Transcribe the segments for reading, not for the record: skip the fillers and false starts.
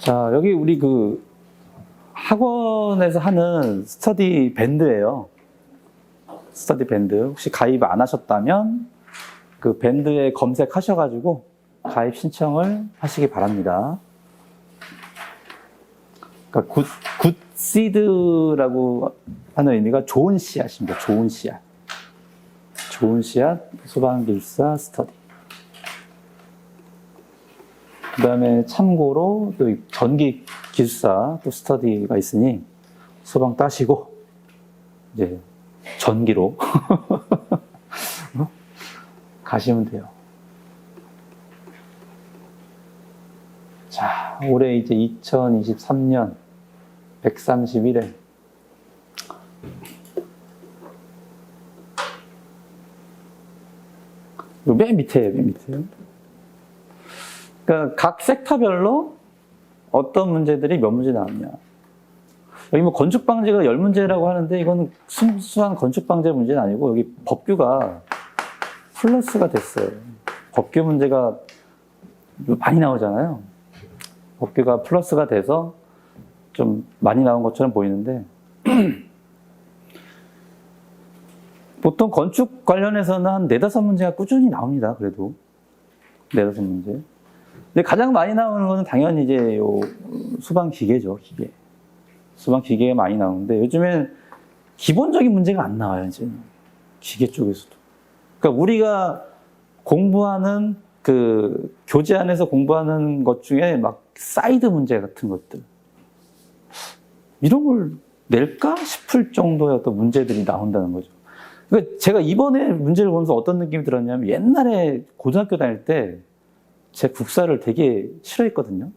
자, 여기 우리 그 학원에서 하는 스터디 밴드예요. 스터디 밴드. 혹시 가입 안 하셨다면 그 밴드에 검색하셔가지고 가입 신청을 하시기 바랍니다. 그러니까 굿시드라고 하는 의미가 좋은 씨앗입니다. 좋은 씨앗. 좋은 씨앗 소방길사 스터디. 그 다음에 참고로 또 전기 기술사 또 스터디가 있으니 소방 따시고 이제 전기로 가시면 돼요. 자, 올해 이제 2023년 131회. 맨 밑에요, 맨 밑에요. 그러니까 각 섹터별로 어떤 문제들이 몇 문제 나왔냐. 여기 뭐 건축방재가 10문제라고 하는데 이거는 순수한 건축방재 문제는 아니고 여기 법규가 플러스가 됐어요. 법규 문제가 많이 나오잖아요. 법규가 플러스가 돼서 좀 많이 나온 것처럼 보이는데 보통 건축 관련해서는 한 4-5문제가 꾸준히 나옵니다. 그래도 4-5문제. 근데 가장 많이 나오는 거는 당연히 이제 요 소방 기계죠, 기계. 소방 기계가 많이 나오는데 요즘엔 기본적인 문제가 안 나와요, 이제. 기계 쪽에서도. 그러니까 우리가 공부하는 그 교재 안에서 공부하는 것 중에 막 사이드 문제 같은 것들. 이런 걸 낼까 싶을 정도의 어떤 문제들이 나온다는 거죠. 그러니까 제가 이번에 문제를 보면서 어떤 느낌이 들었냐면 옛날에 고등학교 다닐 때 제 국사를 되게 싫어했거든요.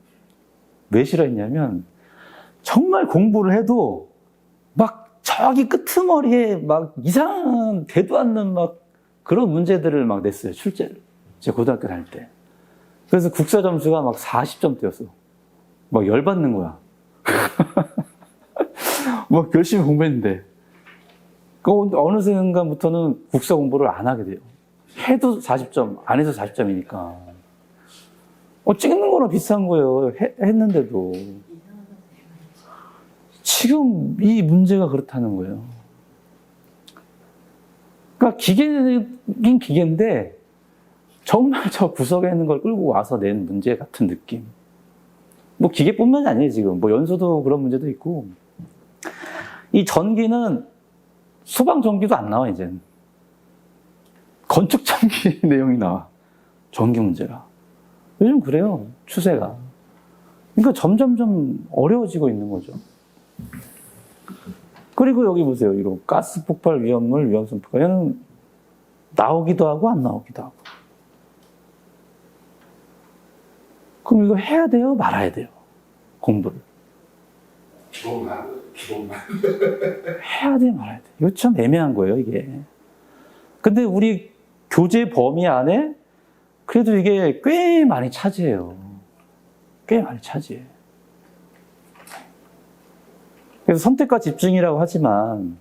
왜 싫어했냐면 정말 공부를 해도 막 저기 끄트머리에 막 이상한 되도 않는 막 그런 문제들을 막 냈어요. 출제를. 제 고등학교 다닐 때. 그래서 국사 점수가 막 40점대였어. 막 열받는 거야. 막 열심히 공부했는데. 어느 순간부터는 국사 공부를 안 하게 돼요. 해도 40점, 안 해도 40점이니까. 찍는 거랑 비슷한 거예요. 했는데도. 지금 이 문제가 그렇다는 거예요. 그러니까 기계긴 기계인데 정말 저 구석에 있는 걸 끌고 와서 낸 문제 같은 느낌. 뭐 기계뿐만이 아니에요, 지금. 뭐 연소도 그런 문제도 있고. 이 전기는 소방 전기도 안 나와, 이제는. 건축 전기 내용이 나와. 전기 문제가. 요즘 그래요, 추세가. 그러니까 점점점 어려워지고 있는 거죠. 그리고 여기 보세요. 이런 가스 폭발 위험물, 위험성 폭발. 얘는 나오기도 하고 안 나오기도 하고. 그럼 이거 해야 돼요? 말아야 돼요? 공부를. 기본만. 해야 돼, 말아야 돼. 이거 참 애매한 거예요, 이게. 근데 우리 교재 범위 안에 그래도 이게 꽤 많이 차지해요. 꽤 많이 차지해. 그래서 선택과 집중이라고 하지만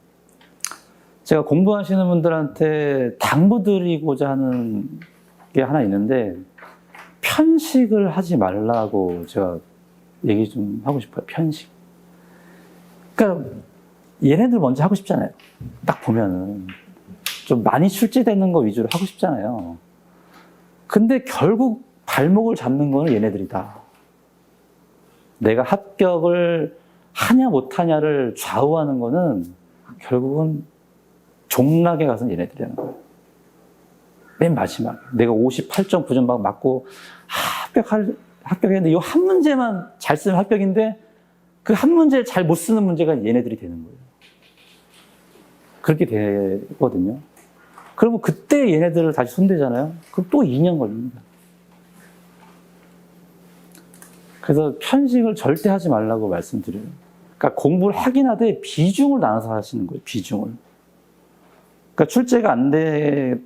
제가 공부하시는 분들한테 당부드리고자 하는 게 하나 있는데 편식을 하지 말라고 제가 얘기 좀 하고 싶어요. 편식. 그러니까 얘네들 먼저 하고 싶잖아요. 딱 보면은 좀 많이 출제되는 거 위주로 하고 싶잖아요. 근데 결국 발목을 잡는 거는 얘네들이다. 내가 합격을 하냐 못하냐를 좌우하는 거는 결국은 종락에 가서는 얘네들이라는 거예요. 맨 마지막에 내가 58.9점 막 맞고 합격했는데 이 한 문제만 잘 쓰면 합격인데 그 한 문제 잘 못 쓰는 문제가 얘네들이 되는 거예요. 그렇게 되거든요. 그러면 그때 얘네들을 다시 손대잖아요. 그럼 또 2년 걸립니다. 그래서 편식을 절대 하지 말라고 말씀드려요. 그러니까 공부를 하긴 하되 비중을 나눠서 하시는 거예요. 비중을. 그러니까 출제가 안 되긴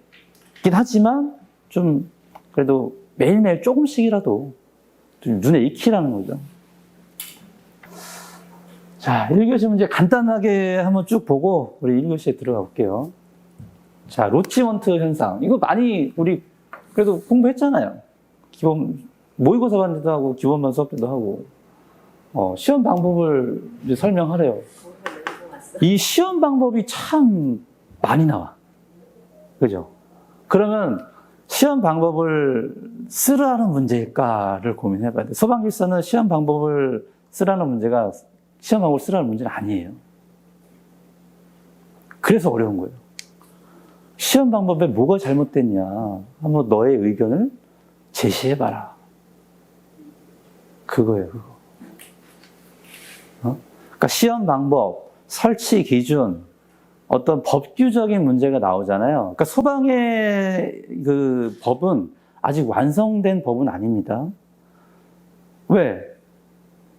하지만 좀 그래도 매일매일 조금씩이라도 좀 눈에 익히라는 거죠. 자, 1교시 문제 간단하게 한번 쭉 보고 우리 1교시에 들어가 볼게요. 자, 로치먼트 현상. 이거 많이 우리 그래도 공부했잖아요. 기본 모의고사 반대도 하고 기본반 수업 때도 하고. 시험 방법을 이제 설명하래요. 이 시험 방법이 참 많이 나와. 그죠? 그러면 시험 방법을 쓰라는 문제일까를 고민해봐야 돼. 소방길사는 시험 방법을 쓰라는 문제가 시험 방법을 쓰라는 문제는 아니에요. 그래서 어려운 거예요. 시험 방법에 뭐가 잘못됐냐. 한번 너의 의견을 제시해봐라. 그거예요, 그거. 그러니까 시험 방법, 설치 기준, 어떤 법규적인 문제가 나오잖아요. 그러니까 소방의 그 법은 아직 완성된 법은 아닙니다. 왜?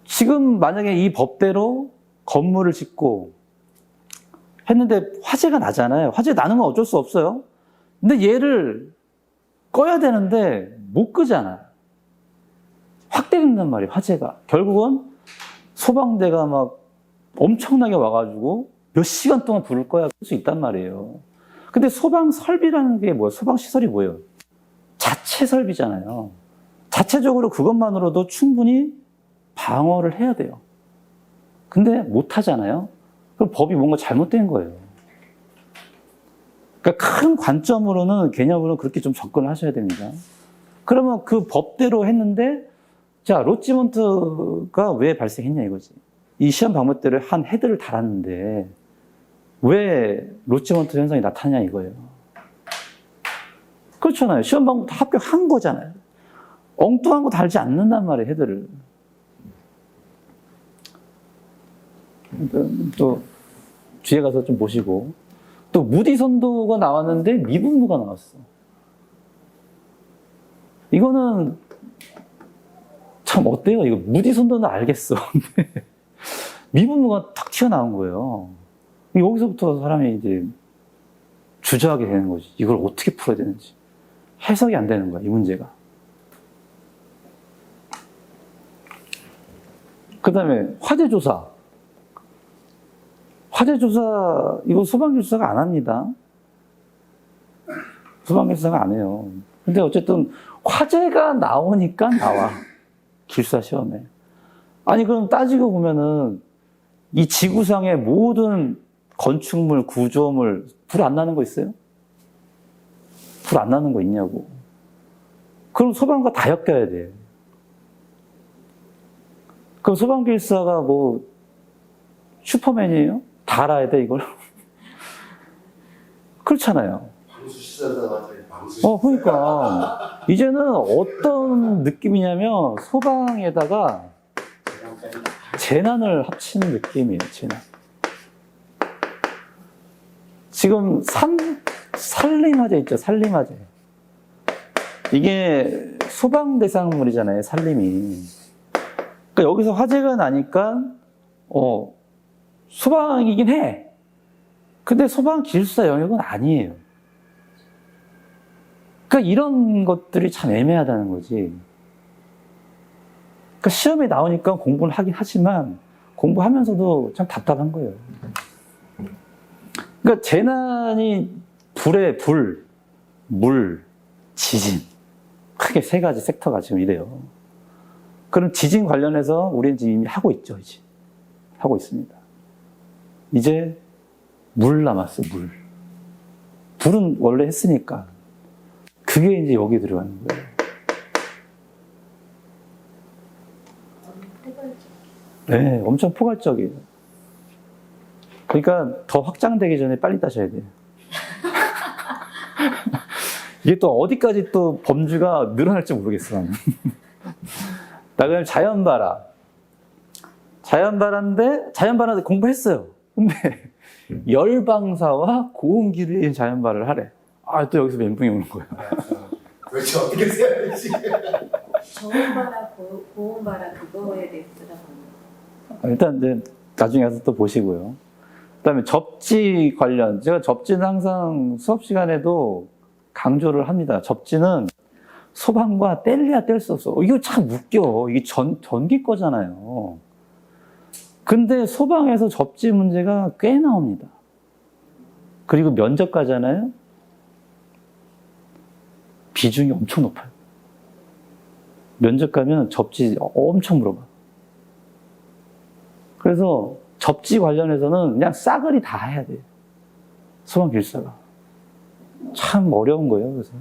지금 만약에 이 법대로 건물을 짓고 했는데 화재가 나잖아요. 화재 나는 건 어쩔 수 없어요. 근데 얘를 꺼야 되는데 못 끄잖아. 확대된단 말이에요, 화재가. 결국은 소방대가 막 엄청나게 와가지고 몇 시간 동안 불을 꺼야 끌 수 있단 말이에요. 근데 소방 설비라는 게 뭐예요? 소방 시설이 뭐예요? 자체 설비잖아요. 자체적으로 그것만으로도 충분히 방어를 해야 돼요. 근데 못 하잖아요. 그럼 법이 뭔가 잘못된 거예요. 그러니까 큰 관점으로는, 개념으로는 그렇게 좀 접근을 하셔야 됩니다. 그러면 그 법대로 했는데, 자, 로치먼트가 왜 발생했냐 이거지. 이 시험 방법대로 한 헤드를 달았는데, 왜 로치먼트 현상이 나타나냐 이거예요. 그렇잖아요. 시험 방법 다 합격한 거잖아요. 엉뚱한 거 달지 않는단 말이에요, 헤드를. 또 뒤에 가서 좀 보시고, 또 무디선도가 나왔는데 미분무가 나왔어. 이거는 참 어때요? 이거 무디선도는 알겠어. 근데 미분무가 탁 튀어나온 거예요. 여기서부터 사람이 이제 주저하게 되는 거지. 이걸 어떻게 풀어야 되는지. 해석이 안 되는 거야, 이 문제가. 그 다음에 화재조사. 화재조사, 이거 소방길사가 안 합니다. 소방길사가 안 해요. 근데 어쨌든 화재가 나오니까 나와. 길사 시험에. 아니, 그럼 따지고 보면은 이 지구상의 모든 건축물, 구조물, 불 안 나는 거 있어요? 불 안 나는 거 있냐고. 그럼 소방과 다 엮여야 돼. 그럼 소방길사가 뭐 슈퍼맨이에요? 다 알아야 돼, 이걸? 그렇잖아요. 방수 시설다 맞아요. 방수 시설. 그러니까 이제는 어떤 느낌이냐면 소방에다가 재난을 합치는 느낌이에요, 재난. 지금 산림화재 있죠, 산림화재. 이게 소방 대상물이잖아요, 산림이. 그러니까 여기서 화재가 나니까 소방이긴 해. 근데 소방 기술사 영역은 아니에요. 그러니까 이런 것들이 참 애매하다는 거지. 그러니까 시험에 나오니까 공부를 하긴 하지만 공부하면서도 참 답답한 거예요. 그러니까 재난이 불, 물, 지진. 크게 세 가지 섹터가 지금 이래요. 그럼 지진 관련해서 우리는 지금 이미 하고 있죠, 이제. 하고 있습니다. 이제 물 남았어, 물. 불은 원래 했으니까. 그게 이제 여기 들어가는 거예요. 네, 엄청 포괄적이에요. 그러니까 더 확장되기 전에 빨리 따셔야 돼요. 이게 또 어디까지 또 범주가 늘어날지 모르겠어, 나는. 그다음에 자연발화. 자연발화인데 공부했어요. 근데 열방사와 고온기류의 자연발화를 하래. 또 여기서 멘붕이 오는 거야. 그렇죠. 어떻게 해야지? 저온바라, 고온바라 그거에 대해서 들어보는 일단 이제 나중에 가서 또 보시고요. 그다음에 접지 관련. 제가 접지는 항상 수업 시간에도 강조를 합니다. 접지는 소방과 뗄래야 뗄 수 없어. 이거 참 웃겨. 이게 전기 거잖아요. 근데 소방에서 접지 문제가 꽤 나옵니다. 그리고 면접가잖아요. 비중이 엄청 높아요. 면접 가면 접지 엄청 물어봐. 그래서 접지 관련해서는 그냥 싸그리 다 해야 돼. 소방길사가. 참 어려운 거예요. 그래서.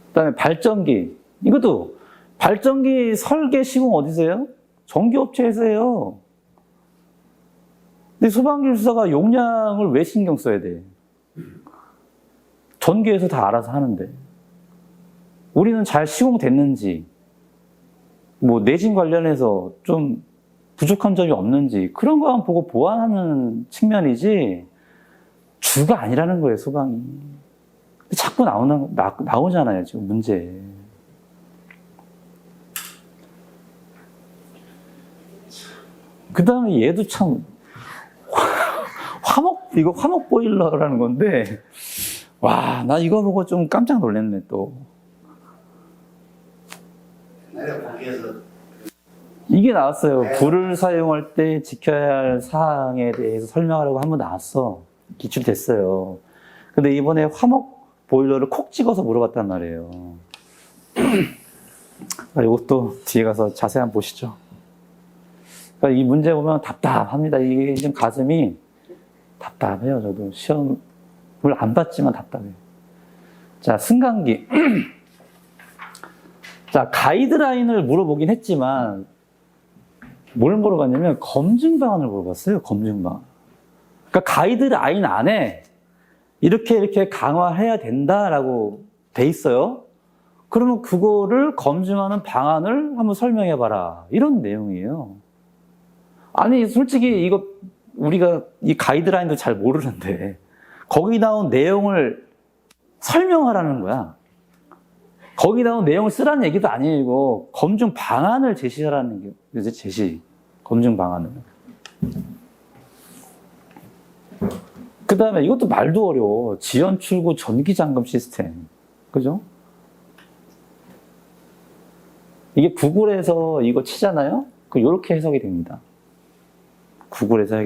그다음에 발전기. 이것도 발전기 설계 시공 어디서요? 전기업체에서 해요. 근데 소방길사가 용량을 왜 신경 써야 돼? 전기에서 다 알아서 하는데. 우리는 잘 시공됐는지, 뭐 내진 관련해서 좀 부족한 점이 없는지 그런 거만 보고 보완하는 측면이지 주가 아니라는 거예요, 소방이. 자꾸 나오잖아요, 지금 문제. 그 다음에 얘도 참 이거 화목 보일러라는 건데, 와, 나 이거 보고 좀 깜짝 놀랐네, 또. 옛날에 거기에서 이게 나왔어요. 불을 사용할 때 지켜야 할 사항에 대해서 설명하라고 한번 나왔어. 기출됐어요. 근데 이번에 화목 보일러를 콕 찍어서 물어봤단 말이에요. 이것도 뒤에 가서 자세히 한번 보시죠. 그러니까 이 문제 보면 답답합니다. 이게 좀 가슴이 답답해요. 저도 시험을 안 봤지만 답답해요. 자, 승강기. 자, 가이드라인을 물어보긴 했지만 뭘 물어봤냐면 검증 방안을 물어봤어요. 검증 방안. 그러니까 가이드라인 안에 이렇게 강화해야 된다라고 돼 있어요. 그러면 그거를 검증하는 방안을 한번 설명해 봐라. 이런 내용이에요. 아니, 솔직히 이거 우리가 이 가이드라인도 잘 모르는데 거기 나온 내용을 설명하라는 거야. 거기 나온 내용을 쓰라는 얘기도 아니고 검증 방안을 제시하라는 게 이제 검증 방안을. 그 다음에 이것도 말도 어려워. 지연 출구 전기 잠금 시스템. 그죠? 이게 구글에서 이거 치잖아요? 이렇게 해석이 됩니다. 구글에서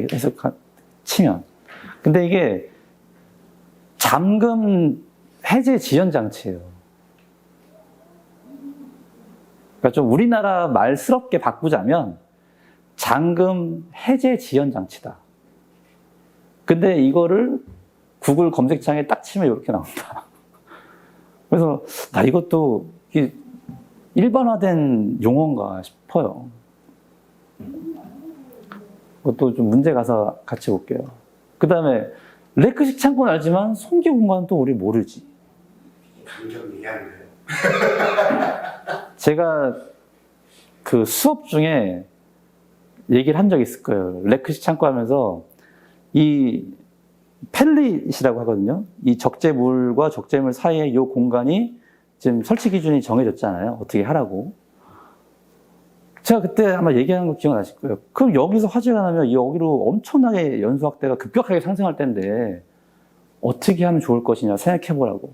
치면. 근데 이게 잠금 해제 지연 장치예요. 그러니까 좀 우리나라 말스럽게 바꾸자면 잠금 해제 지연 장치다. 근데 이거를 구글 검색창에 딱 치면 이렇게 나온다. 그래서 나 이것도 일반화된 용어인가 싶어요. 그것도 좀 문제 가서 같이 볼게요. 그 다음에 레크식 창고는 알지만 송기 공간은 또 우리 모르지. 감정 얘기하는 거예요. 제가 그 수업 중에 얘기를 한 적이 있을 거예요. 레크식 창고 하면서 이 펠릿이라고 하거든요. 이 적재물과 적재물 사이에 이 공간이 지금 설치 기준이 정해졌잖아요. 어떻게 하라고. 제가 그때 아마 얘기하는 거 기억나실 거예요. 그럼 여기서 화재가 나면 여기로 엄청나게 연수 확대가 급격하게 상승할 텐데 어떻게 하면 좋을 것이냐 생각해 보라고.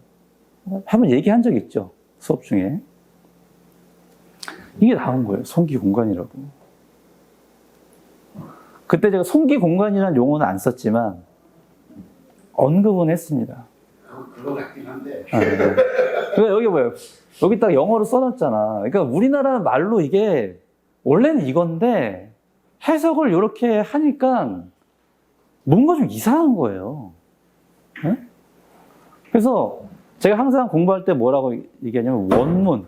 한번 얘기한 적 있죠. 수업 중에. 이게 나온 거예요. 송기 공간이라고. 그때 제가 송기 공간이라는 용어는 안 썼지만 언급은 했습니다. 그거 같긴 한데. 아, 네. 그러니까 여기 뭐예요? 여기 딱 영어로 써놨잖아. 그러니까 우리나라 말로 이게 원래는 이건데 해석을 이렇게 하니까 뭔가 좀 이상한 거예요. 네? 그래서 제가 항상 공부할 때 뭐라고 얘기하냐면 원문,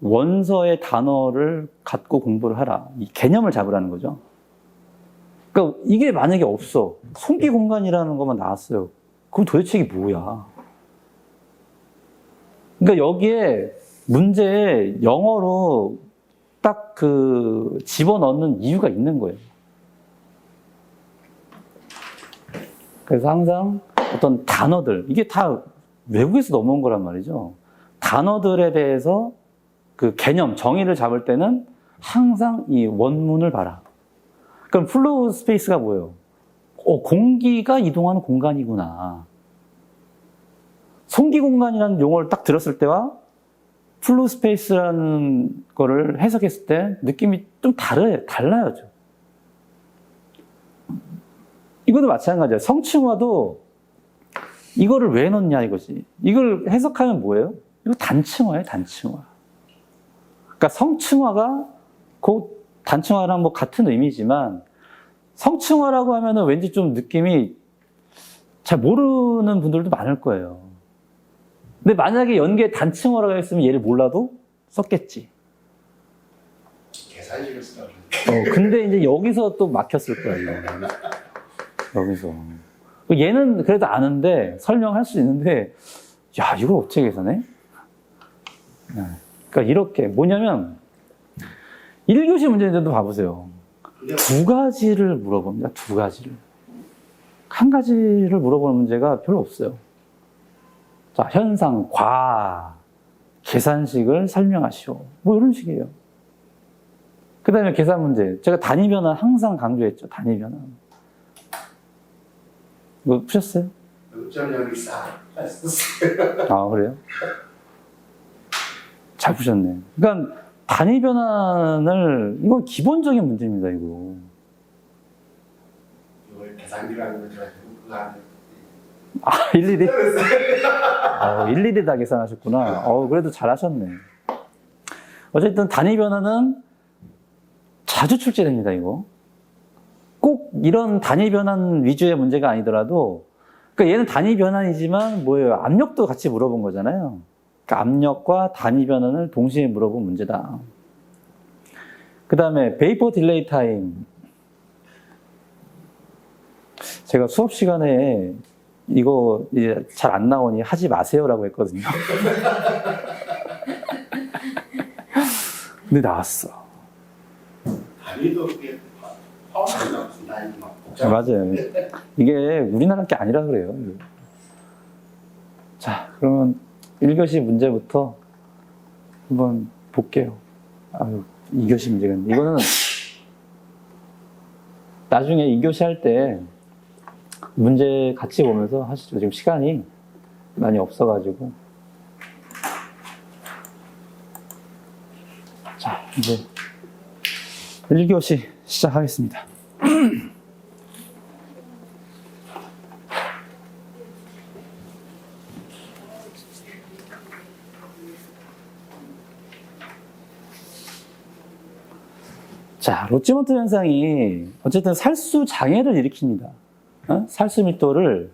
원서의 단어를 갖고 공부를 하라. 이 개념을 잡으라는 거죠. 그러니까 이게 만약에 없어. 송기 공간이라는 것만 나왔어요. 그럼 도대체 이게 뭐야? 그러니까 여기에 문제에 영어로 딱 집어넣는 이유가 있는 거예요. 그래서 항상 어떤 단어들, 이게 다 외국에서 넘어온 거란 말이죠. 단어들에 대해서 그 개념, 정의를 잡을 때는 항상 이 원문을 봐라. 그럼 플로우 스페이스가 뭐예요? 공기가 이동하는 공간이구나. 송기 공간이라는 용어를 딱 들었을 때와 플로우 스페이스라는 거를 해석했을 때 느낌이 좀 달라요. 이것도 마찬가지예요. 성층화도 이거를 왜 넣냐 이거지. 이걸 해석하면 뭐예요? 이거 단층화예요, 단층화. 그러니까 성층화가 곧 단층화랑 뭐 같은 의미지만 성층화라고 하면은 왠지 좀 느낌이 잘 모르는 분들도 많을 거예요. 근데 만약에 연계 단층화라고 했으면 얘를 몰라도 썼겠지. 계산식을 쓰라고. 근데 이제 여기서 또 막혔을 거예요. 여기서. 얘는 그래도 아는데 설명할 수 있는데 야 이걸 어떻게 계산해? 그러니까 이렇게 뭐냐면 1교시 문제인데도 봐보세요. 두 가지를 물어봅니다. 두 가지를. 한 가지를 물어보는 문제가 별로 없어요. 자, 현상, 과, 계산식을 설명하시오. 뭐 이런 식이에요. 그 다음에 계산 문제. 제가 단위 변환 항상 강조했죠. 단위 변환. 이거 푸셨어요? 0.04. 아, 그래요? 잘 푸셨네. 그러니까 단위 변환을, 이거 기본적인 문제입니다, 이거. 이걸 계산기라고 해가지고 그거 안 해. 일일이? 일일이 다 계산하셨구나. 그래도 잘하셨네. 어쨌든 단위 변환은 자주 출제됩니다, 이거. 꼭 이런 단위 변환 위주의 문제가 아니더라도, 그러니까 얘는 단위 변환이지만 뭐예요? 압력도 같이 물어본 거잖아요. 그러니까 압력과 단위 변환을 동시에 물어본 문제다. 그 다음에 베이퍼 딜레이 타임. 제가 수업 시간에 이거 이제 잘 안 나오니 하지 마세요라고 했거든요. 근데 나왔어. 단위도 그게 파워가 나왔습니다. 막 복잡한. 맞아요. 이게 우리나라 게 아니라 그래요. 자, 그러면 1교시 문제부터 한번 볼게요. 2교시 문제가 있는데, 이거는 나중에 2교시 할 때 문제 같이 보면서 하시죠. 지금 시간이 많이 없어가지고. 자, 이제 1교시 시작하겠습니다. 자, 로치먼트 현상이 어쨌든 살수 장애를 일으킵니다. 살수 밀도를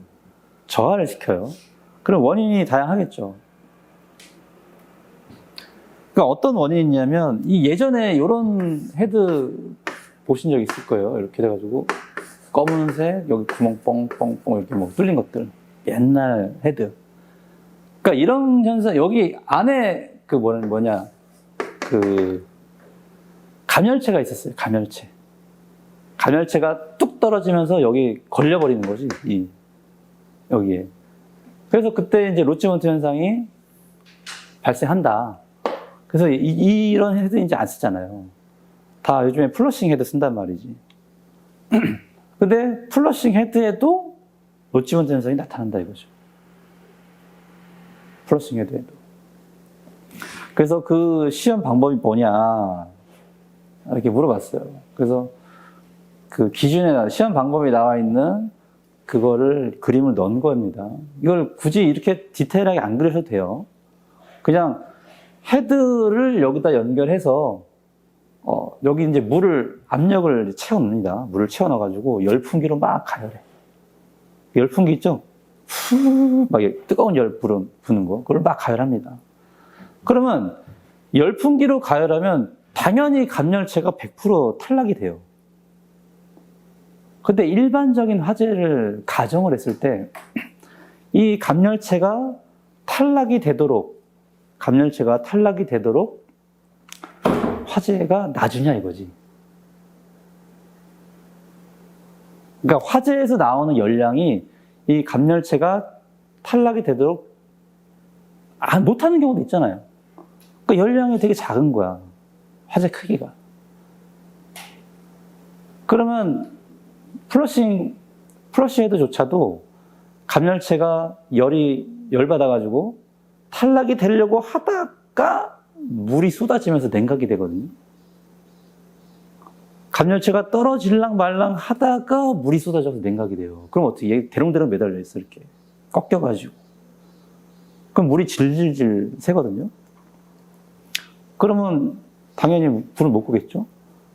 저하를 시켜요. 그럼 원인이 다양하겠죠. 그러니까 어떤 원인이 있냐면, 이 예전에 이런 헤드 보신 적 있을 거예요. 이렇게 돼가지고 검은색 여기 구멍 뻥뻥뻥 이렇게 뭐 뚫린 것들, 옛날 헤드. 그러니까 이런 현상, 여기 안에 그 뭐냐 그 감열체가 있었어요. 감열체가 뚝 떨어지면서 여기 걸려버리는 거지, 여기에. 그래서 그때 이제 로치먼트 현상이 발생한다. 그래서 이런 헤드 이제 안 쓰잖아요. 다 요즘에 플러싱 헤드 쓴단 말이지. 근데 플러싱 헤드에도 로치먼트 현상이 나타난다 이거죠. 플러싱 헤드에도. 그래서 그 시험 방법이 뭐냐 이렇게 물어봤어요. 그래서 그 기준에 시험 방법이 나와 있는 그거를 그림을 넣은 겁니다. 이걸 굳이 이렇게 디테일하게 안 그리셔도 돼요. 그냥 헤드를 여기다 연결해서 여기 이제 압력을 채워 넣습니다. 물을 채워 넣어가지고 열풍기로 막 가열해. 열풍기 있죠? 막 뜨거운 열 부는 거. 그걸 막 가열합니다. 그러면 열풍기로 가열하면 당연히 감열체가 100% 탈락이 돼요. 근데 일반적인 화재를 가정을 했을 때 이 감열체가 탈락이 되도록 화재가 낮으냐 이거지. 그러니까 화재에서 나오는 열량이 이 감열체가 탈락이 되도록 못하는 경우도 있잖아요. 그러니까 열량이 되게 작은 거야. 화재 크기가. 그러면 플러싱 헤드조차도 감열체가 열받아가지고 탈락이 되려고 하다가 물이 쏟아지면서 냉각이 되거든요. 감열체가 떨어질랑 말랑 하다가 물이 쏟아져서 냉각이 돼요. 그럼 어떻게? 얘 대롱대롱 매달려 있어, 이렇게. 꺾여가지고. 그럼 물이 질질질 새거든요. 그러면 당연히 불을 못 끄겠죠?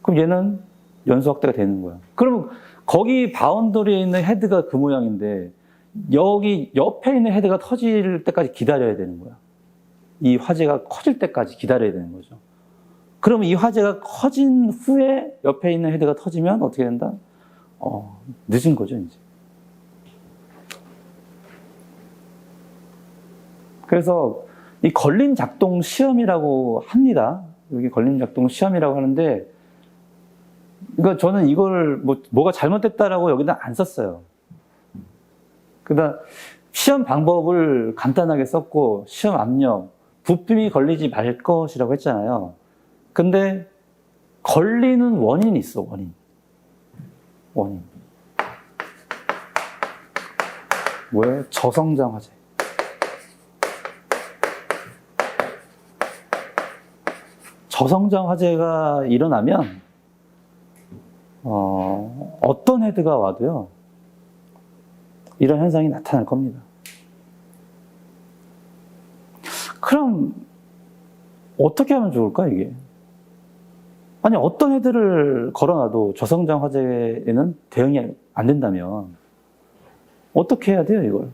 그럼 얘는 연소 확대가 되는 거야. 그러면 거기 바운더리에 있는 헤드가 그 모양인데 여기 옆에 있는 헤드가 터질 때까지 기다려야 되는 거야. 이 화제가 커질 때까지 기다려야 되는 거죠. 그러면 이 화제가 커진 후에 옆에 있는 헤드가 터지면 어떻게 된다? 늦은 거죠, 이제. 그래서 이 걸림 작동 시험이라고 합니다. 여기 걸림 작동 시험이라고 하는데, 그러니까 저는 이걸 뭐가 잘못됐다라고 여기다 안 썼어요. 그러니까 시험 방법을 간단하게 썼고, 시험 압력, 부품이 걸리지 말 것이라고 했잖아요. 근데 걸리는 원인이 있어, 원인. 뭐예요? 저성장 화재. 저성장 화재가 일어나면 어떤 헤드가 와도요, 이런 현상이 나타날 겁니다. 그럼 어떻게 하면 좋을까, 이게? 아니, 어떤 헤드를 걸어놔도 저성장 화재에는 대응이 안 된다면 어떻게 해야 돼요, 이걸?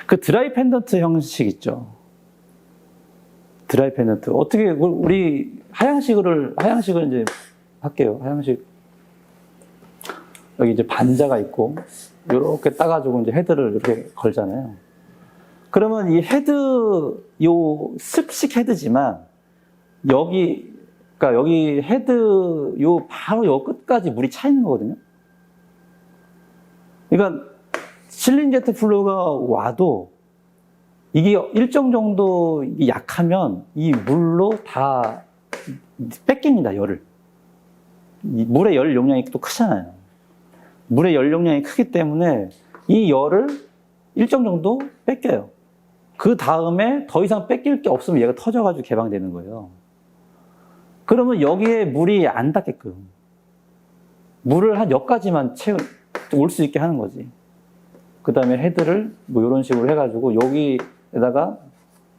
그 드라이 펜던트 형식 있죠. 드라이 펜던트. 어떻게, 우리 하향식을 이제 할게요. 하향식. 여기 이제 반자가 있고, 이렇게 따가지고 이제 헤드를 이렇게 걸잖아요. 그러면 이 헤드, 요 습식 헤드지만, 그러니까 여기 헤드, 바로 요 끝까지 물이 차 있는 거거든요. 그러니까, 실린 제트 플루가 와도 이게 일정 정도 약하면 이 물로 다 뺏깁니다, 열을. 이 물의 열 용량이 또 크잖아요. 물의 열 용량이 크기 때문에 이 열을 일정 정도 뺏겨요. 그 다음에 더 이상 뺏길 게 없으면 얘가 터져가지고 개방되는 거예요. 그러면 여기에 물이 안 닿게끔 물을 한 여기까지만 올 수 있게 하는 거지. 그 다음에 헤드를 이런 식으로 해가지고 여기에다가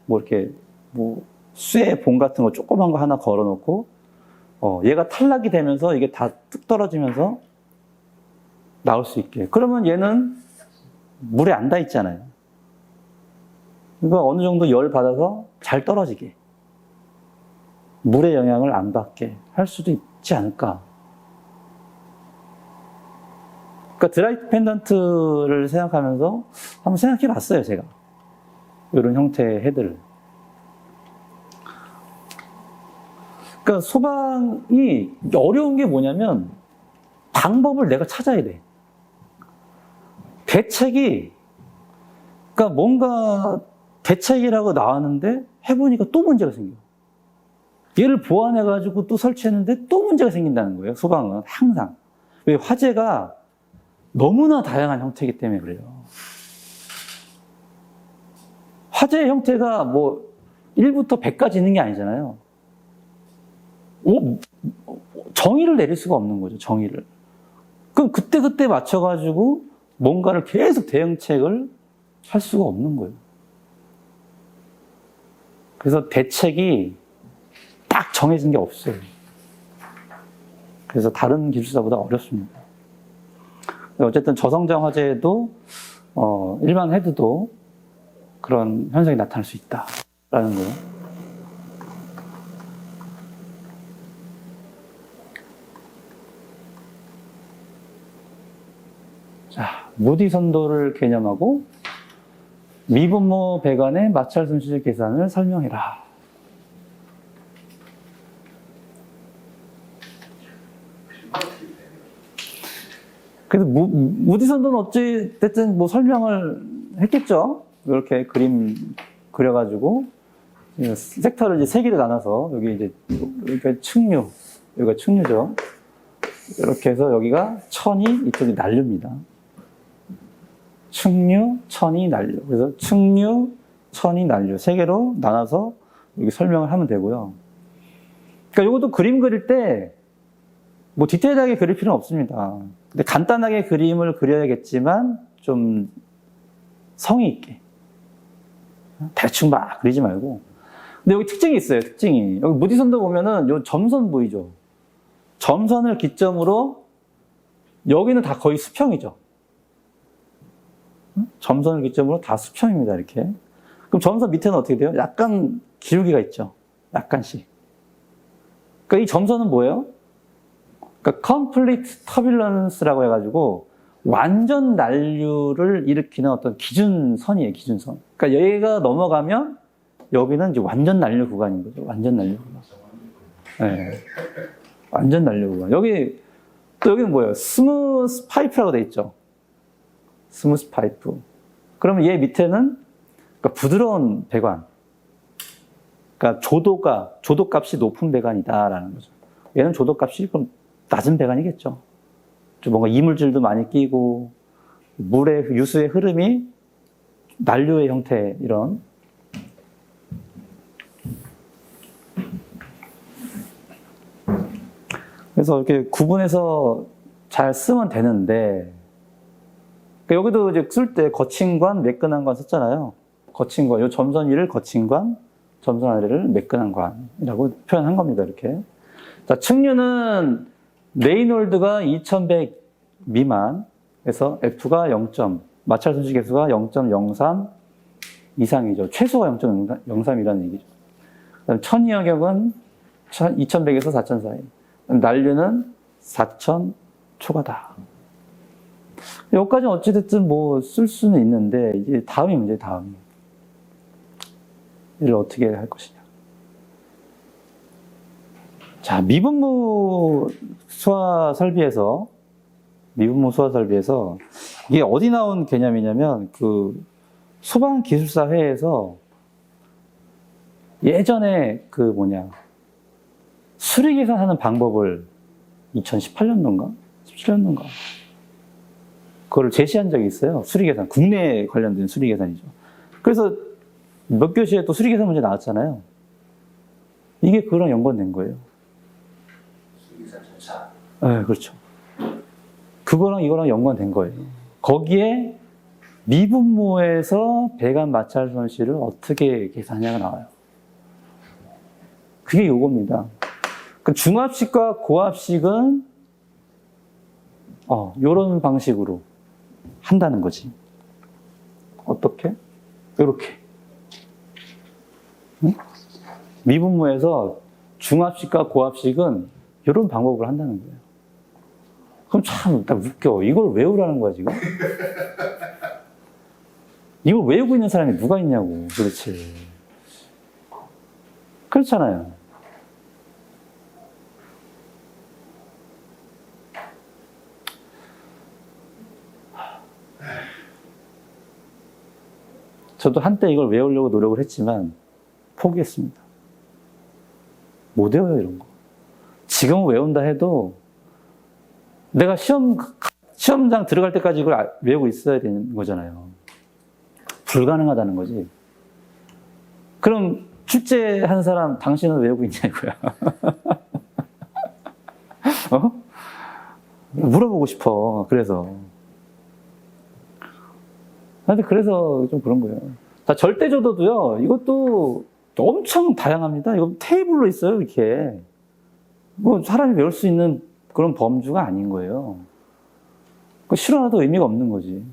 이렇게 쇠 봉 같은 거 조그만 거 하나 걸어 놓고 얘가 탈락이 되면서 이게 다 뚝 떨어지면서 나올 수 있게. 그러면 얘는 물에 안 닿아 있잖아요. 그러니까 어느 정도 열 받아서 잘 떨어지게, 물의 영향을 안 받게 할 수도 있지 않을까. 그러니까 드라이 펜던트를 생각하면서 한번 생각해 봤어요, 제가. 이런 형태의 헤드를. 그러니까 소방이 어려운 게 뭐냐면 방법을 내가 찾아야 돼. 대책이, 그러니까 뭔가 대책이라고 나왔는데 해보니까 또 문제가 생겨. 얘를 보완해가지고 또 설치했는데 또 문제가 생긴다는 거예요, 소방은. 항상. 왜? 화재가 너무나 다양한 형태이기 때문에 그래요. 화재의 형태가 1부터 100까지 있는 게 아니잖아요. 정의를 내릴 수가 없는 거죠, 정의를. 그럼 그때 맞춰가지고 뭔가를 계속 대응책을 할 수가 없는 거예요. 그래서 대책이 딱 정해진 게 없어요. 그래서 다른 기술사보다 어렵습니다. 어쨌든 저성장 화재에도 일반 헤드도 그런 현상이 나타날 수 있다라는 거예요. 자, 무디 선도를 개념하고 미분모 배관의 마찰 손실 계산을 설명해라. 그래서 무디 선도는 어찌됐든 설명을 했겠죠. 이렇게 그림 그려가지고 섹터를 이제 3개로 나눠서 여기가 측류, 여기가 측류죠. 이렇게 해서 여기가 천이, 이쪽이 난류입니다. 측류, 천이, 난류. 그래서 측류, 천이, 난류 3개로 나눠서 여기 설명을 하면 되고요. 그러니까 이것도 그림 그릴 때 디테일하게 그릴 필요는 없습니다. 근데 간단하게 그림을 그려야겠지만 좀 성의 있게. 대충 막 그리지 말고 근데 여기 특징이 있어요, 특징이. 여기 무디선도 보면은 요 점선 보이죠? 점선을 기점으로 여기는 다 거의 수평이죠. 점선을 기점으로 다 수평입니다, 이렇게. 그럼 점선 밑에는 어떻게 돼요? 약간 기울기가 있죠. 약간씩. 그러니까 이 점선은 뭐예요? 그러니까 complete turbulence라고 해가지고 완전 난류를 일으키는 어떤 기준선이에요, 기준선. 그러니까 여기가 넘어가면 여기는 이제 완전 난류 구간인 거죠. 완전 난류 구간. 네. 완전 난류 구간. 또 여기는 뭐예요? 스무스 파이프라고 돼 있죠. 스무스 파이프. 그러면 얘 밑에는 그러니까 부드러운 배관. 그러니까 조도값이 높은 배관이다라는 거죠. 얘는 조도값이 그럼 낮은 배관이겠죠. 좀 뭔가 이물질도 많이 끼고 물의 유수의 흐름이 난류의 형태 이런. 그래서 이렇게 구분해서 잘 쓰면 되는데, 그러니까 여기도 이제 쓸 때 거친관, 매끈한 관 썼잖아요. 거친관, 요 점선 위를 거친관, 점선 아래를 매끈한 관이라고 표현한 겁니다. 이렇게. 자, 측류는 레이놀드가 2100 미만에서 F가 0. 마찰 손실 계수가 0.03 이상이죠. 최소가 0.03이라는 얘기죠. 그다음 천이역은 2100에서 4000 사이. 난류는 4000 초과다. 여기까지는 어찌됐든 뭐 쓸 수는 있는데, 이제 다음이 문제예요, 다음이. 이를 어떻게 할 것이냐. 자, 미분무 수화 설비에서 이게 어디 나온 개념이냐면, 그 소방기술사 회에서 예전에 수리 계산하는 방법을 2018년도인가? 17년도인가? 그걸 제시한 적이 있어요. 수리 계산. 국내에 관련된 수리 계산이죠. 그래서 몇 교시에 또 수리 계산 문제 나왔잖아요. 이게 그거랑 연관된 거예요. 수리사 절차. 네, 그렇죠. 그거랑 이거랑 연관된 거예요. 거기에 미분모에서 배관 마찰 손실을 어떻게 계산하냐가 나와요. 그게 요겁니다. 그 중압식과 고압식은 요런 방식으로 한다는 거지. 어떻게? 요렇게. 응? 미분모에서 중압식과 고압식은 요런 방법으로 한다는 거예요. 그럼 참 딱 웃겨. 이걸 외우라는 거야, 지금? 이걸 외우고 있는 사람이 누가 있냐고, 도대체. 그렇잖아요. 저도 한때 이걸 외우려고 노력을 했지만 포기했습니다. 못 외워요, 이런 거. 지금은 외운다 해도 내가 시험장 들어갈 때까지 이걸 외우고 있어야 되는 거잖아요. 불가능하다는 거지. 그럼 출제한 사람 당신은 외우고 있냐 이거야. 물어보고 싶어. 그래서 좀 그런 거예요. 자, 절대조도도요, 이것도 엄청 다양합니다. 이거 테이블로 있어요, 이렇게. 뭐, 사람이 배울 수 있는 그런 범주가 아닌 거예요. 그거 실어놔도 의미가 없는 거지.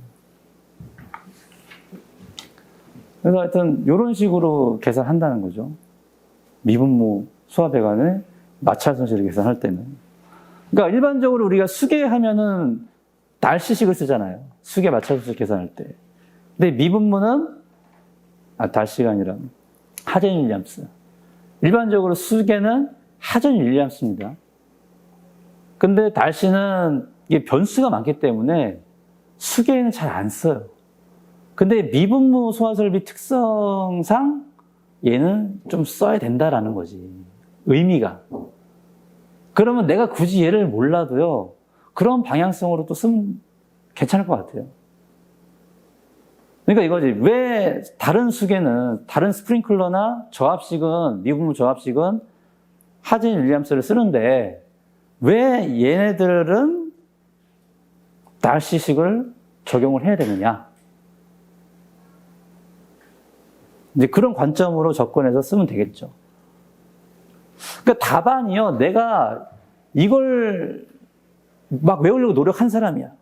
그래서 하여튼, 이런 식으로 계산한다는 거죠. 미분모 수화배관의 마찰 손실을 계산할 때는. 그러니까 일반적으로 우리가 수계하면은 달시식을 쓰잖아요. 수계 마찰 손실 계산할 때. 근데 미분모는 달시가 아니라 하전 윌리엄스. 일반적으로 수계는 하전 윌리엄스입니다. 근데 달시는 이게 변수가 많기 때문에 수계에는 잘 안 써요. 근데 미분모 소화설비 특성상 얘는 좀 써야 된다라는 거지. 의미가. 그러면 내가 굳이 얘를 몰라도요, 그런 방향성으로 또 쓰면 괜찮을 것 같아요. 그러니까 이거지. 왜 다른 수계는, 다른 스프링클러나 저압식은, 미분모 저압식은 하진 윌리엄스를 쓰는데, 왜 얘네들은 달시식을 적용을 해야 되느냐? 이제 그런 관점으로 접근해서 쓰면 되겠죠. 그러니까 답안이요, 내가 이걸 막 외우려고 노력한 사람이야.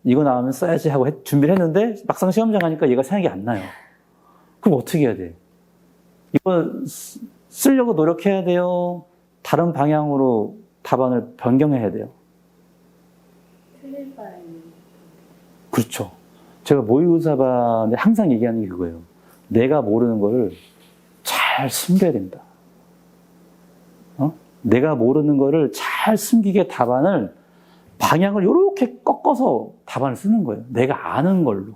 이거 나오면 써야지 하고 준비를 했는데 막상 시험장 가니까 얘가 생각이 안 나요. 그럼 어떻게 해야 돼? 이거 쓰려고 노력해야 돼요? 다른 방향으로 답안을 변경해야 돼요? 틀릴 바에는 그렇죠. 제가 모의고사반에 항상 얘기하는 게 그거예요. 내가 모르는 거를 잘 숨겨야 된다. 내가 모르는 거를 잘 숨기게 답안을 방향을 이렇게 꺾어서 답안을 쓰는 거예요. 내가 아는 걸로.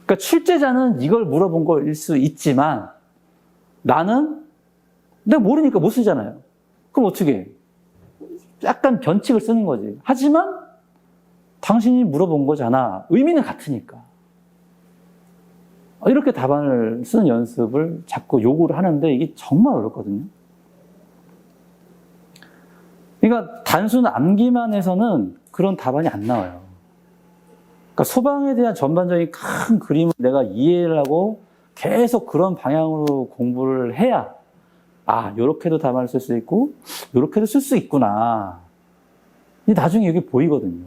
그러니까 출제자는 이걸 물어본 거일 수 있지만 나는 내가 모르니까 못 쓰잖아요. 그럼 어떻게 해? 약간 변칙을 쓰는 거지. 하지만 당신이 물어본 거잖아. 의미는 같으니까. 이렇게 답안을 쓰는 연습을 자꾸 요구를 하는데 이게 정말 어렵거든요. 그러니까 단순 암기만 해서는 그런 답안이 안 나와요. 그러니까 소방에 대한 전반적인 큰 그림을 내가 이해를 하고 계속 그런 방향으로 공부를 해야 요렇게도 답안을 쓸 수 있고 요렇게도 쓸 수 있구나. 나중에 이게 보이거든요.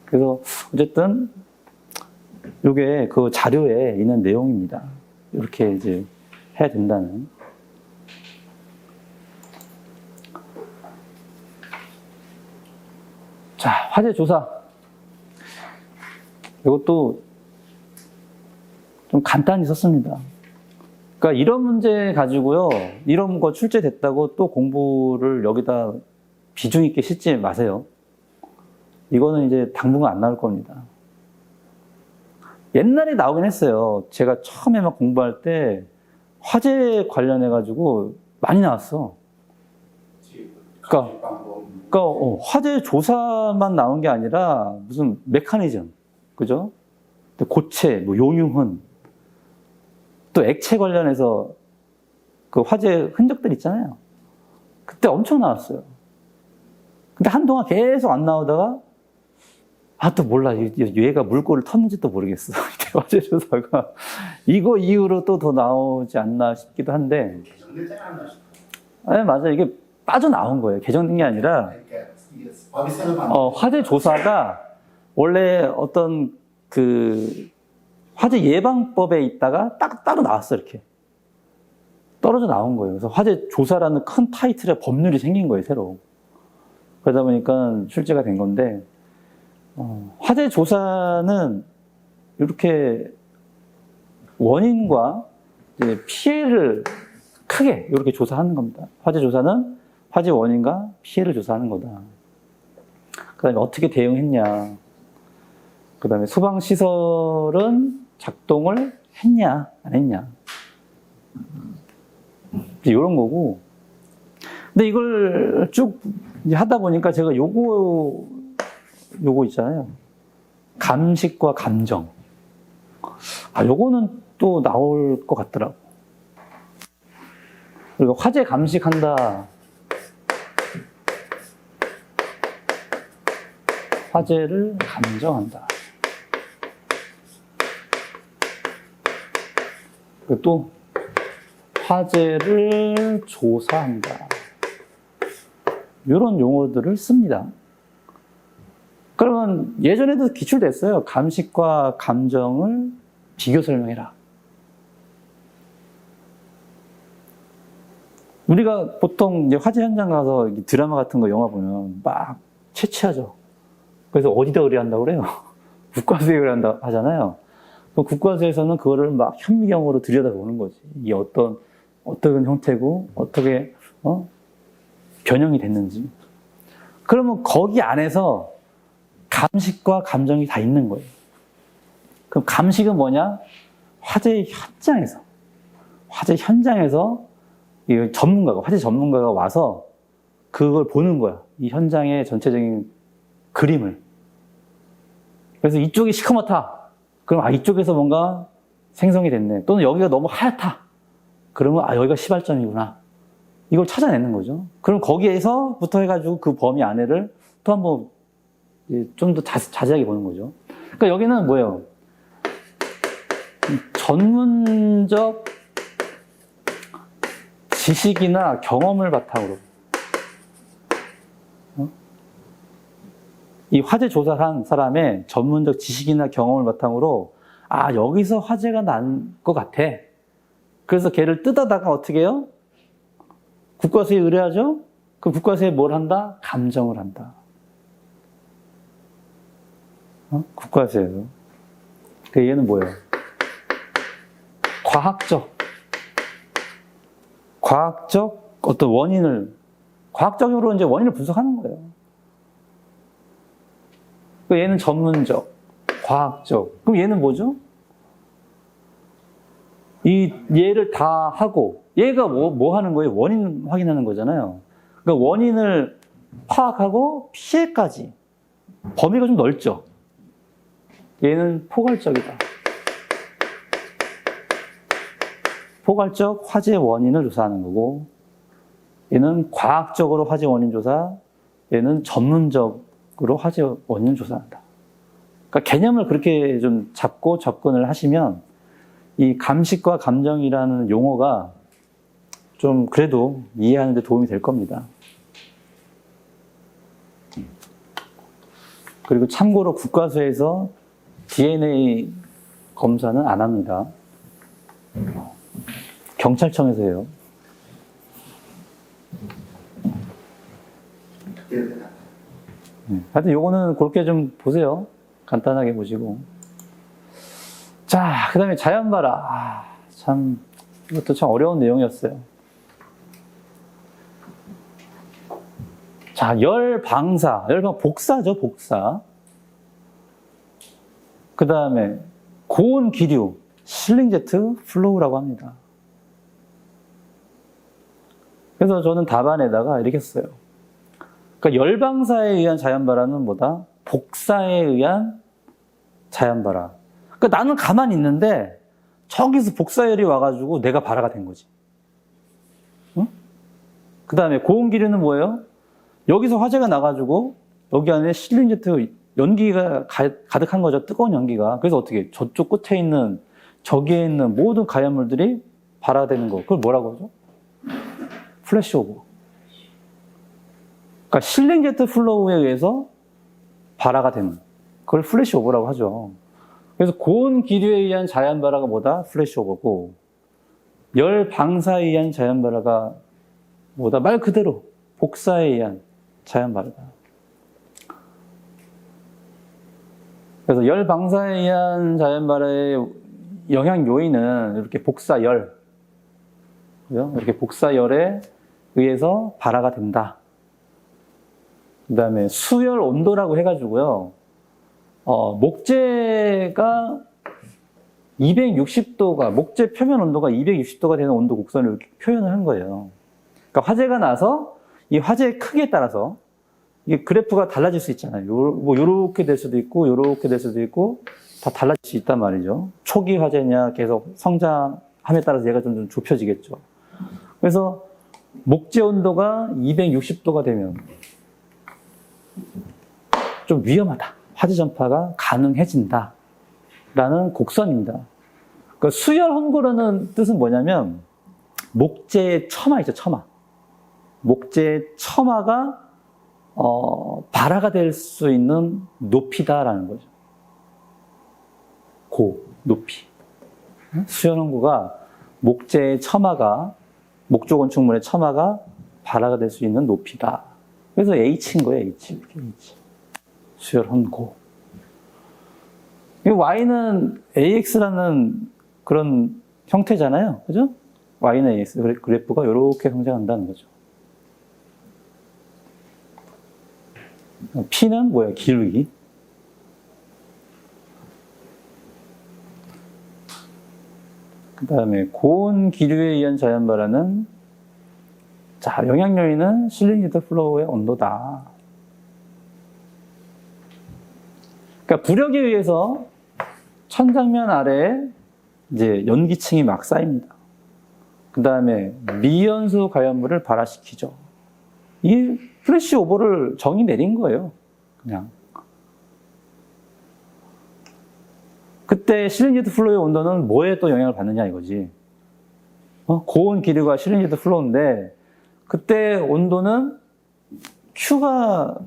그래서 어쨌든 이게 그 자료에 있는 내용입니다. 이렇게 이제 해야 된다는. 자, 화재 조사. 이것도 좀 간단히 썼습니다. 그러니까 이런 문제 가지고요, 이런 거 출제됐다고 또 공부를 여기다 비중 있게 싣지 마세요. 이거는 이제 당분간 안 나올 겁니다. 옛날에 나오긴 했어요. 제가 처음에 막 공부할 때 화재 관련해가지고 많이 나왔어. 그러니까 화재 조사만 나온 게 아니라 무슨 메커니즘, 그죠? 고체, 뭐 용융흔, 또 액체 관련해서 그 화재 흔적들 있잖아요. 그때 엄청 나왔어요. 근데 한동안 계속 안 나오다가 또 몰라. 얘가 물꼬를 텄는지도 모르겠어. 화재 조사가 이거 이후로 또 더 나오지 않나 싶기도 한데. 개정되지 않나 싶어요. 네, 맞아요. 이게 빠져나온 거예요. 개정된 게 아니라 법이 새로 화재 조사가 원래 어떤 그 화재 예방법에 있다가 따로 나왔어. 이렇게 떨어져 나온 거예요. 그래서 화재 조사라는 큰 타이틀의 법률이 생긴 거예요. 새로. 그러다 보니까 출제가 된 건데, 화재 조사는 이렇게 원인과 이제 피해를 크게 이렇게 조사하는 겁니다. 화재 조사는 화재 원인과 피해를 조사하는 거다. 그 다음에 어떻게 대응했냐. 그 다음에 소방시설은 작동을 했냐, 안 했냐. 이런 거고. 근데 이걸 쭉 하다 보니까 제가 요거 있잖아요. 감식과 감정. 요거는 또 나올 것 같더라고. 그리고 화재 감식한다. 화재를 감정한다. 그리고 또 화재를 조사한다. 이런 용어들을 씁니다. 그러면 예전에도 기출됐어요. 감식과 감정을 비교 설명해라. 우리가 보통 이제 화재 현장 가서 드라마 같은 거 영화 보면 막 채취하죠. 그래서 어디다 의뢰한다고 그래요? 국과수에 의뢰한다 하잖아요. 그럼 국과수에서는 그거를 막 현미경으로 들여다보는 거지. 이게 어떤 형태고 어떻게 변형이 됐는지. 그러면 거기 안에서 감식과 감정이 다 있는 거예요. 그럼 감식은 뭐냐? 화재 현장에서 이 화재 전문가가 와서 그걸 보는 거야. 이 현장의 전체적인 그림을. 그래서 이쪽이 시커멓다. 그럼 이쪽에서 뭔가 생성이 됐네. 또는 여기가 너무 하얗다. 그러면 여기가 시발점이구나. 이걸 찾아내는 거죠. 그럼 거기에서부터 해가지고 그 범위 안에를 또 한번 좀 더 자세하게 보는 거죠. 그러니까 여기는 뭐예요? 전문적 지식이나 경험을 바탕으로 이 화재 조사를 한 사람의 전문적 지식이나 경험을 바탕으로 아, 여기서 화재가 난 것 같아. 그래서 걔를 뜯어다가 어떻게 해요? 국과수에 의뢰하죠? 그 국과수에 뭘 한다? 감정을 한다. 국과수에서. 그 얘는 뭐예요? 과학적 어떤 원인을, 과학적으로 이제 원인을 분석하는 거예요. 그 얘는 전문적, 과학적. 그럼 얘는 뭐죠? 이 얘를 다 하고 얘가 뭐 하는 거예요? 원인 확인하는 거잖아요. 그러니까 원인을 파악하고 피해까지 범위가 좀 넓죠. 얘는 포괄적이다. 포괄적 화재 원인을 조사하는 거고 얘는 과학적으로 화재 원인 조사, 얘는 전문적으로 화재 원인 조사한다. 그러니까 개념을 그렇게 좀 잡고 접근을 하시면 이 감식과 감정이라는 용어가 좀 그래도 이해하는 데 도움이 될 겁니다. 그리고 참고로 국과수에서 DNA 검사는 안 합니다. 경찰청에서 해요. 하여튼 요거는 그렇게 좀 보세요. 간단하게 보시고. 자, 그 다음에 자연발화. 참, 이것도 참 어려운 내용이었어요. 자, 복사죠, 복사. 그 다음에 고온 기류, 실링제트 플로우라고 합니다. 그래서 저는 답안에다가 이렇게 써요. 그러니까 열방사에 의한 자연발화는 뭐다? 복사에 의한 자연발화. 그러니까 나는 가만히 있는데 저기서 복사열이 와가지고 내가 발화가 된 거지. 응? 그 다음에 고온기류는 뭐예요? 여기서 화재가 나가지고 여기 안에 실린제트 연기가 가득한 거죠. 뜨거운 연기가. 그래서 어떻게 저쪽 끝에 있는 저기에 있는 모든 가연물들이 발화되는 거. 그걸 뭐라고 하죠? 플래시오버. 그러니까 실링제트 플로우에 의해서 발화가 되는 그걸 플래시오버라고 하죠. 그래서 고온 기류에 의한 자연 발화가 뭐다? 플래시오버고 열 방사에 의한 자연 발화가 뭐다? 말 그대로 복사에 의한 자연 발화다. 그래서 열 방사에 의한 자연 발화의 영향 요인은 이렇게 복사열, 이렇게 복사열에 의해서 발화가 된다. 그 다음에 수열 온도라고 해가지고요. 목재가 260도가, 목재 표면 온도가 260도가 되는 온도 곡선을 이렇게 표현을 한 거예요. 그러니까 화재가 나서 이 화재의 크기에 따라서 이게 그래프가 달라질 수 있잖아요. 요렇게 될 수도 있고, 요렇게 될 수도 있고, 다 달라질 수 있단 말이죠. 초기 화재냐, 계속 성장함에 따라서 얘가 좀 좁혀지겠죠. 그래서 목재 온도가 260도가 되면 좀 위험하다. 화재 전파가 가능해진다. 라는 곡선입니다. 그러니까 수열 혼고라는 뜻은 뭐냐면 목재의 처마 있죠, 처마. 목재의 처마가 발화가 될 수 있는 높이다라는 거죠. 높이. 수열 혼고가 목재의 처마가, 목조 건축물의 처마가 발화가 될 수 있는 높이다. 그래서 H인 거예요, H. 수열 혼고. 이 Y는 AX라는 그런 형태잖아요. 그죠? Y는 AX. 그래프가 이렇게 성장한다는 거죠. P는 뭐야? 기울기. 그 다음에 고온 기류에 의한 자연 발화는 자, 영향 요인은 실링제트 플로우의 온도다. 그러니까 부력에 의해서 천장면 아래에 이제 연기층이 막 쌓입니다. 그 다음에 미연소 가연물을 발화시키죠. 이게 플래시 오버를 정의 내린 거예요. 그냥. 그때 실린지드 플로우의 온도는 뭐에 또 영향을 받느냐 이거지. 고온 기류가 실린지드 플로우인데 그때 온도는 Q가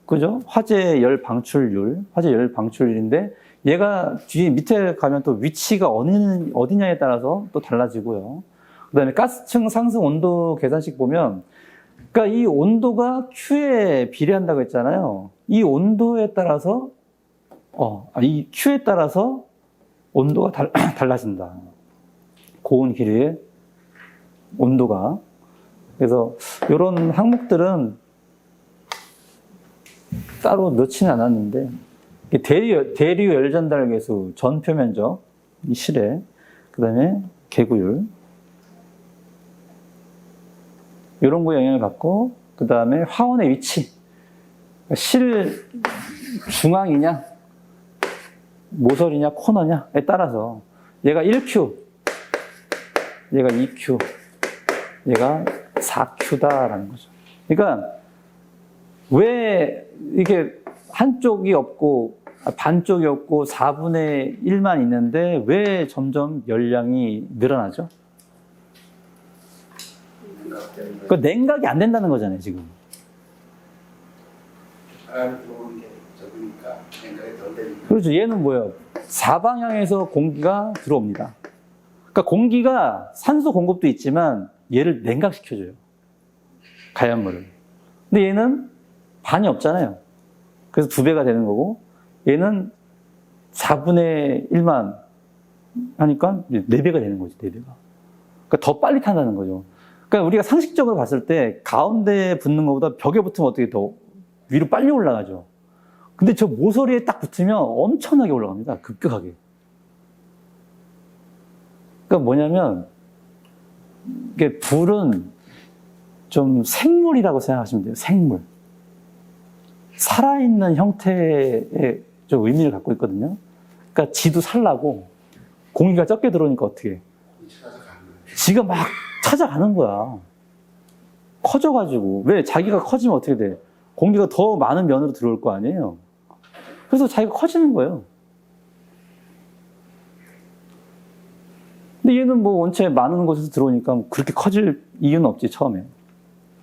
그죠? 화재 열 방출율인데 얘가 뒤에 밑에 가면 또 위치가 어디냐에 따라서 또 달라지고요. 그다음에 가스층 상승 온도 계산식 보면 그러니까 이 온도가 Q에 비례한다고 했잖아요. 이 온도에 따라서 이 Q에 따라서 온도가 달라진다. 고온 기류의 온도가. 그래서 이런 항목들은 따로 넣지는 않았는데 대류 열 전달 계수, 전표 면적, 이 실에, 그다음에 개구율 이런 거에 영향을 받고 그다음에 화원의 위치, 실 중앙이냐, 모서리냐, 코너냐에 따라서 얘가 1Q, 얘가 2Q, 얘가 4Q다라는 거죠. 그러니까 왜 이게 한쪽이 없고 반쪽이 없고 4분의 1만 있는데 왜 점점 열량이 늘어나죠? 그 냉각이 안 된다는 거잖아요, 지금. 바람이 들어오는 게 적으니까 냉각이 덜 되니까. 그렇죠. 얘는 뭐예요? 사방향에서 공기가 들어옵니다. 그러니까 공기가 산소 공급도 있지만 얘를 냉각시켜줘요. 가연물을. 근데 얘는 반이 없잖아요. 그래서 2배가 되는 거고 얘는 4분의 1만 하니까 4배가 되는 거지, 4배가. 그러니까 더 빨리 탄다는 거죠. 그러니까 우리가 상식적으로 봤을 때 가운데에 붙는 것보다 벽에 붙으면 어떻게 더 위로 빨리 올라가죠. 근데 저 모서리에 딱 붙으면 엄청나게 올라갑니다. 급격하게. 그러니까 뭐냐면 이게 불은 좀 생물이라고 생각하시면 돼요. 생물. 살아있는 형태의 좀 의미를 갖고 있거든요. 그러니까 지도 살라고 공기가 적게 들어오니까 어떻게 해? 지가 막 찾아가는 거야. 커져가지고. 왜? 자기가 커지면 어떻게 돼? 공기가 더 많은 면으로 들어올 거 아니에요. 그래서 자기가 커지는 거예요. 근데 얘는 뭐 원체 많은 곳에서 들어오니까 그렇게 커질 이유는 없지, 처음에.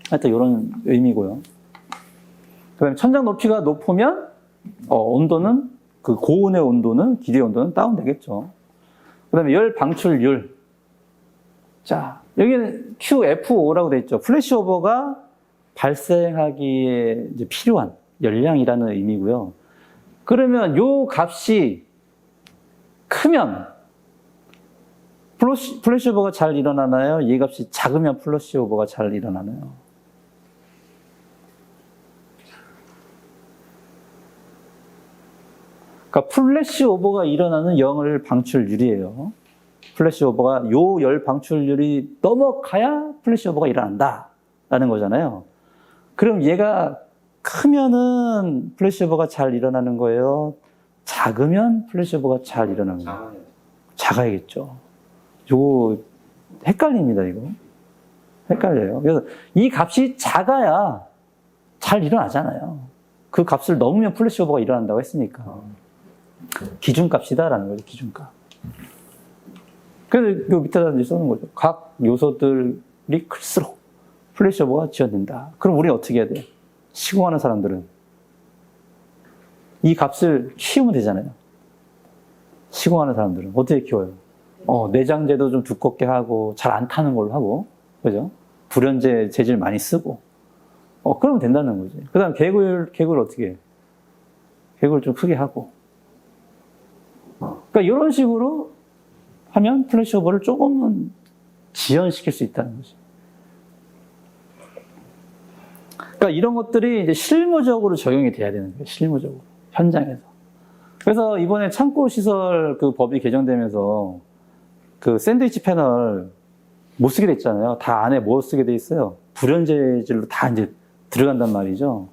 하여튼 이런 의미고요. 그 다음에 천장 높이가 높으면, 온도는, 그 고온의 온도는, 기류의 온도는 다운되겠죠. 그 다음에 열 방출율. 자, 여기는 QFO라고 되어 있죠. 플래시오버가 발생하기에 이제 필요한 열량이라는 의미고요. 그러면 요 값이 크면 플래시오버가 잘 일어나나요? 이 값이 작으면 플래시오버가 잘 일어나나요? 그러니까 플래시오버가 일어나는 영을 방출율이에요. 플래시오버가 요 열 방출율이 넘어가야 플래시오버가 일어난다라는 거잖아요. 그럼 얘가 크면은 플래시오버가 잘 일어나는 거예요? 작으면 플래시오버가 잘 일어나는 거예요? 작아야겠죠. 요거 헷갈립니다, 이거. 헷갈려요. 그래서 이 값이 작아야 잘 일어나잖아요. 그 값을 넘으면 플래시오버가 일어난다고 했으니까. 기준값이다라는 거죠, 기준값. 그래서 요 밑에다 이제 써놓은 거죠. 각 요소들이 클수록 플래시오버가 지연된다. 그럼 우리는 어떻게 해야 돼? 시공하는 사람들은 이 값을 키우면 되잖아요. 시공하는 사람들은 어떻게 키워요? 내장재도 좀 두껍게 하고 잘 안 타는 걸로 하고, 그죠? 불연제 재질 많이 쓰고, 그러면 된다는 거지. 그 다음 개구를 어떻게 해? 개구를 좀 크게 하고. 그러니까 이런 식으로 하면 플래시오버를 조금은 지연시킬 수 있다는 거지. 그러니까 이런 것들이 이제 실무적으로 적용이 돼야 되는 거예요. 실무적으로. 현장에서. 그래서 이번에 창고시설 그 법이 개정되면서 그 샌드위치 패널 못 쓰게 됐잖아요. 다 안에 뭐 쓰게 돼 있어요? 불연재질로 다 이제 들어간단 말이죠.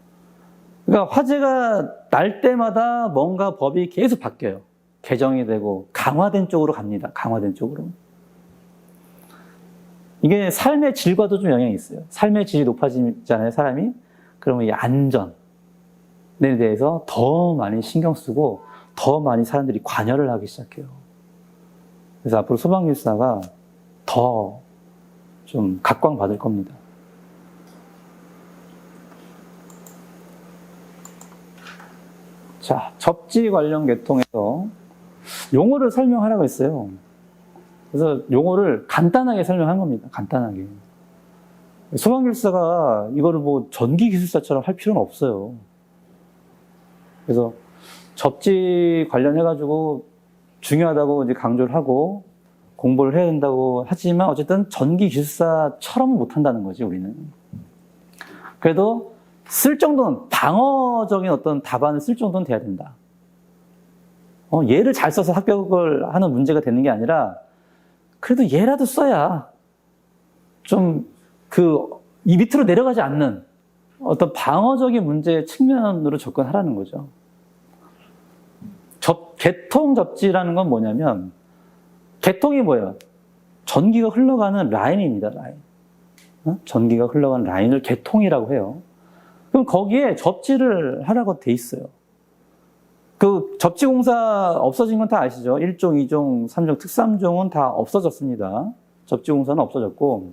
그러니까 화재가 날 때마다 뭔가 법이 계속 바뀌어요. 개정이 되고 강화된 쪽으로 갑니다. 강화된 쪽으로. 이게 삶의 질과도 좀 영향이 있어요. 삶의 질이 높아지잖아요, 사람이. 그러면 이 안전에 대해서 더 많이 신경 쓰고 더 많이 사람들이 관여를 하기 시작해요. 그래서 앞으로 소방기술사가 더 좀 각광받을 겁니다. 자, 접지 관련 계통에서 용어를 설명하라고 했어요. 그래서 용어를 간단하게 설명한 겁니다. 간단하게. 소방기술사가 이거를 뭐 전기기술사처럼 할 필요는 없어요. 그래서 접지 관련해가지고 중요하다고 이제 강조를 하고 공부를 해야 된다고 하지만 어쨌든 전기기술사처럼 못한다는 거지, 우리는. 그래도 쓸 정도는, 방어적인 어떤 답안을 쓸 정도는 돼야 된다. 얘를 잘 써서 합격을 하는 문제가 되는 게 아니라 그래도 얘라도 써야 좀 이 밑으로 내려가지 않는 어떤 방어적인 문제 측면으로 접근하라는 거죠. 개통 접지라는 건 뭐냐면, 개통이 뭐예요? 전기가 흘러가는 라인입니다, 라인. 전기가 흘러가는 라인을 개통이라고 해요. 그럼 거기에 접지를 하라고 돼 있어요. 그 접지공사 없어진 건 다 아시죠? 1종, 2종, 3종, 특3종은 다 없어졌습니다. 접지공사는 없어졌고,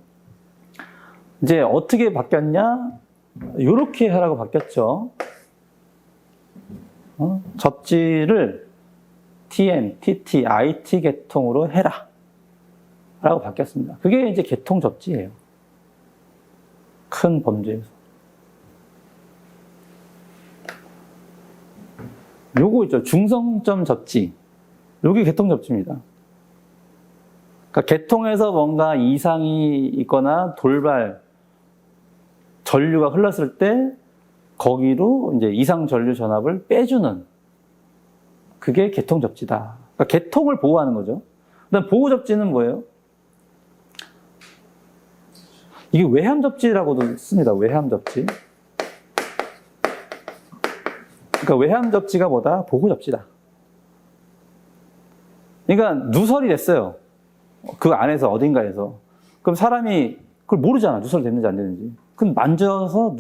이제 어떻게 바뀌었냐? 요렇게 하라고 바뀌었죠. 접지를 TN, TT, IT 계통으로 해라 라고 바뀌었습니다. 그게 이제 개통 접지예요. 큰 범죄에서. 요거 있죠. 중성점 접지. 요게 개통 접지입니다. 그러니까 개통에서 뭔가 이상이 있거나 돌발, 전류가 흘렀을 때 거기로 이제 이상 전류 전압을 빼주는, 그게 개통 접지다. 그러니까 개통을 보호하는 거죠. 그다음 보호 접지는 뭐예요? 이게 외함 접지라고도 씁니다. 외함 접지. 그러니까 외함 접지가 뭐다? 보호 접지다. 그러니까 누설이 됐어요. 그 안에서 어딘가에서. 그럼 사람이 그걸 모르잖아. 누설이 됐는지 안 됐는지. 그럼 만져서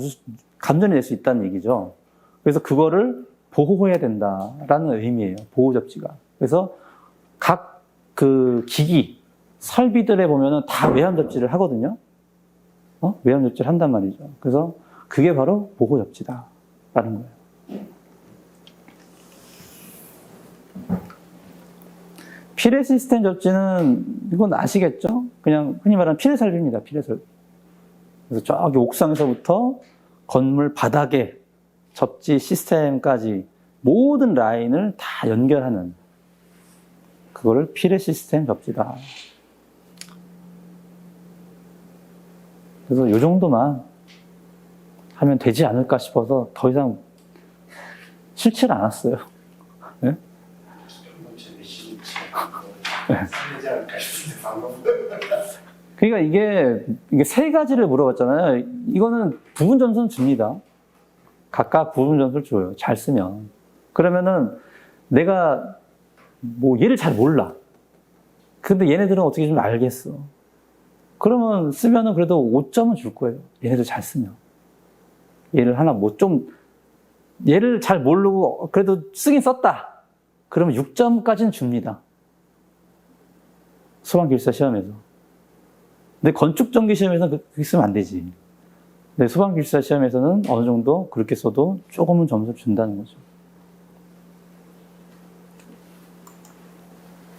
감전이 될 수 있다는 얘기죠. 그래서 그거를 보호해야 된다라는 의미예요. 보호 접지가. 그래서 각 그 기기, 설비들에 보면은 다 외함 접지를 하거든요. 외함 접지를 한단 말이죠. 그래서 그게 바로 보호 접지다라는 거예요. 피레 시스템 접지는 이건 아시겠죠? 그냥 흔히 말하는 피레설비입니다. 피레설비. 그래서 저기 옥상에서부터 건물 바닥에 접지 시스템까지 모든 라인을 다 연결하는, 그거를 피레 시스템 접지다. 그래서 이 정도만 하면 되지 않을까 싶어서 더 이상 싫지를 않았어요. 네? 그러니까 이게 세 가지를 물어봤잖아요. 이거는 부분 점수는 줍니다. 각각 부분 점수를 줘요. 잘 쓰면. 그러면은 내가 뭐 얘를 잘 몰라. 근데 얘네들은 어떻게 좀 알겠어. 그러면 쓰면은 그래도 5점은 줄 거예요. 얘네들 잘 쓰면. 얘를 하나 뭐 좀, 얘를 잘 모르고 그래도 쓰긴 썼다. 그러면 6점까지는 줍니다. 소방기술사 시험에서. 근데 건축전기 시험에서는 그렇게 쓰면 안 되지. 근데 소방기술사 시험에서는 어느 정도 그렇게 써도 조금은 점수를 준다는 거죠.